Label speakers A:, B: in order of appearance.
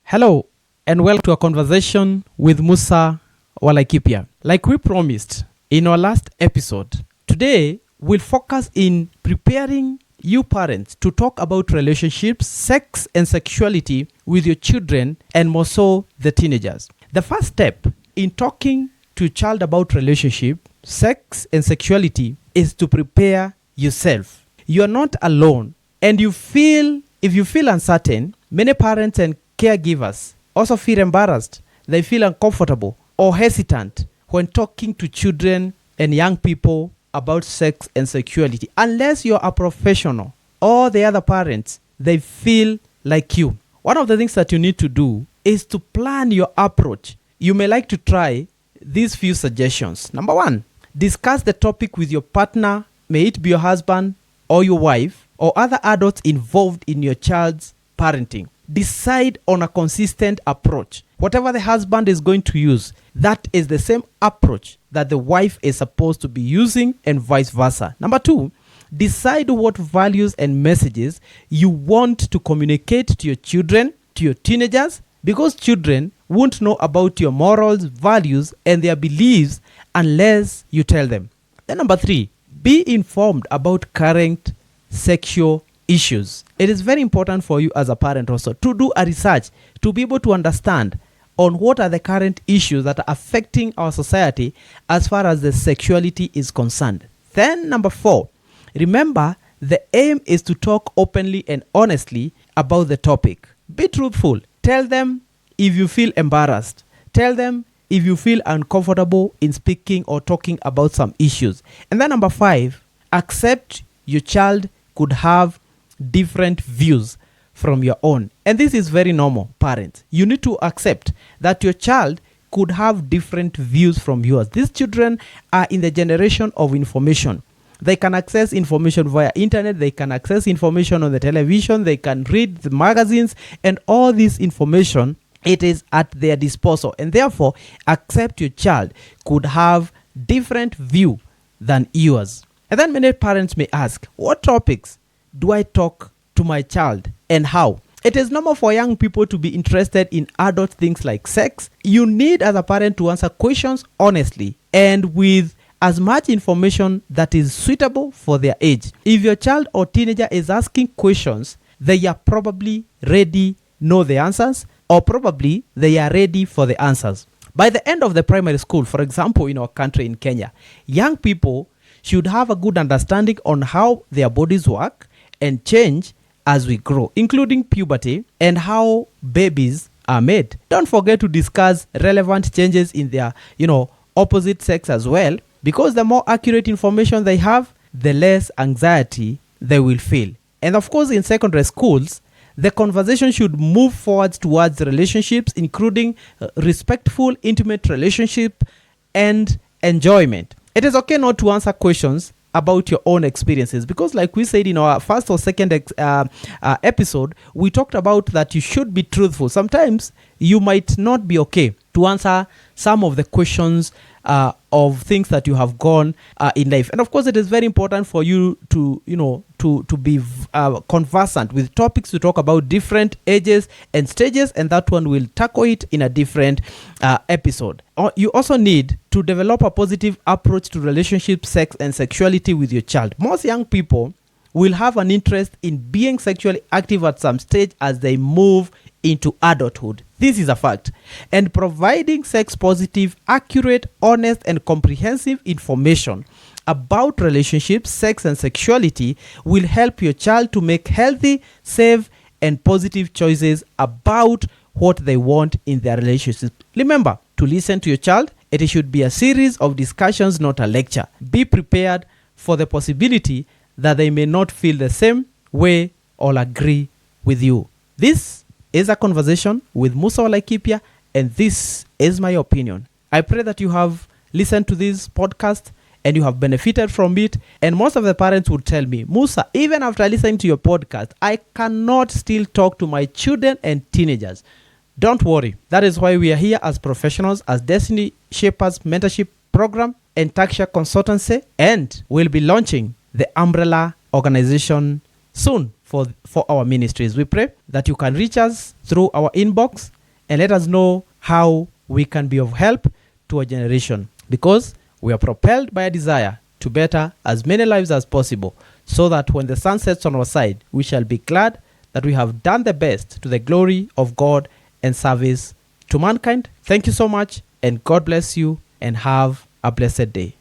A: Hello and welcome to a conversation with Musa Wa Laikipia. Like we promised in our last episode, today we'll focus in preparing you parents to talk about relationships, sex and sexuality with your children and more so the teenagers. The first step in talking to a child about relationship, sex and sexuality is to prepare yourself. You are not alone, and if you feel uncertain, many parents and caregivers also feel embarrassed. They feel uncomfortable or hesitant when talking to children and young people about sex and sexuality. Unless you're a professional or the other parents, they feel like you. One of the things that you need to do is to plan your approach. You may like to try these few suggestions. Number one, discuss the topic with your partner, may it be your husband or your wife or other adults involved in your child's parenting. Decide on a consistent approach. Whatever the husband is going to use, that is the same approach that the wife is supposed to be using, and vice versa. Number two, decide what values and messages you want to communicate to your children, to your teenagers, because children won't know about your morals, values, and their beliefs unless you tell them. Then number three, be informed about current sexual issues. It is very important for you as a parent also to do a research to be able to understand on what are the current issues that are affecting our society as far as the sexuality is concerned. Then number four, remember the aim is to talk openly and honestly about the topic. Be truthful. Tell them if you feel embarrassed. Tell them if you feel uncomfortable in speaking or talking about some issues. And then number five, accept your child could have different views from your own. And this is very normal, parents. You need to accept that your child could have different views from yours. These children are in the generation of information. They can access information via internet, they can access information on the television, they can read the magazines, and all this information, it is at their disposal. And therefore, accept your child could have different view than yours. And then many parents may ask, what topics do I talk to my child and how? It is normal for young people to be interested in adult things like sex. You need as a parent to answer questions honestly and with as much information that is suitable for their age. If your child or teenager is asking questions, they are probably ready, know the answers, or probably they are ready for the answers. By the end of the primary school, for example, in our country in Kenya, young people should have a good understanding on how their bodies work and change as we grow, including puberty and how babies are made. Don't forget to discuss relevant changes in their, opposite sex as well, because the more accurate information they have, the less anxiety they will feel. And of course, in secondary schools, the conversation should move forward towards relationships, including respectful, intimate relationship and enjoyment. It is okay not to answer questions about your own experiences, because like we said in our first or second episode, we talked about that you should be truthful. Sometimes you might not be okay to answer some of the questions of things that you have gone in life. And of course, it is very important for you to be conversant with topics to talk about different ages and stages, and that one will tackle it in a different episode. You also need to develop a positive approach to relationships, sex, and sexuality with your child. Most young people will have an interest in being sexually active at some stage as they move into adulthood. This is a fact. And providing sex-positive, accurate, honest, and comprehensive information about relationships, sex, and sexuality will help your child to make healthy, safe, and positive choices about what they want in their relationship. Remember, to listen to your child, it should be a series of discussions, not a lecture. Be prepared for the possibility that they may not feel the same way or agree with you. This is a conversation with Musa Wa Laikipia, and this is my opinion. I pray that you have listened to this podcast and you have benefited from it. And most of the parents would tell me, Musa, even after listening to your podcast, I cannot still talk to my children and teenagers. Don't worry. That is why we are here as professionals, as Destiny Shapers Mentorship Program and Taksha Consultancy, and we'll be launching the umbrella organization soon for our ministries. We pray that you can reach us through our inbox and let us know how we can be of help to a generation, because we are propelled by a desire to better as many lives as possible, so that when the sun sets on our side, we shall be glad that we have done the best to the glory of God and service to mankind. Thank you so much, and God bless you, and have a blessed day.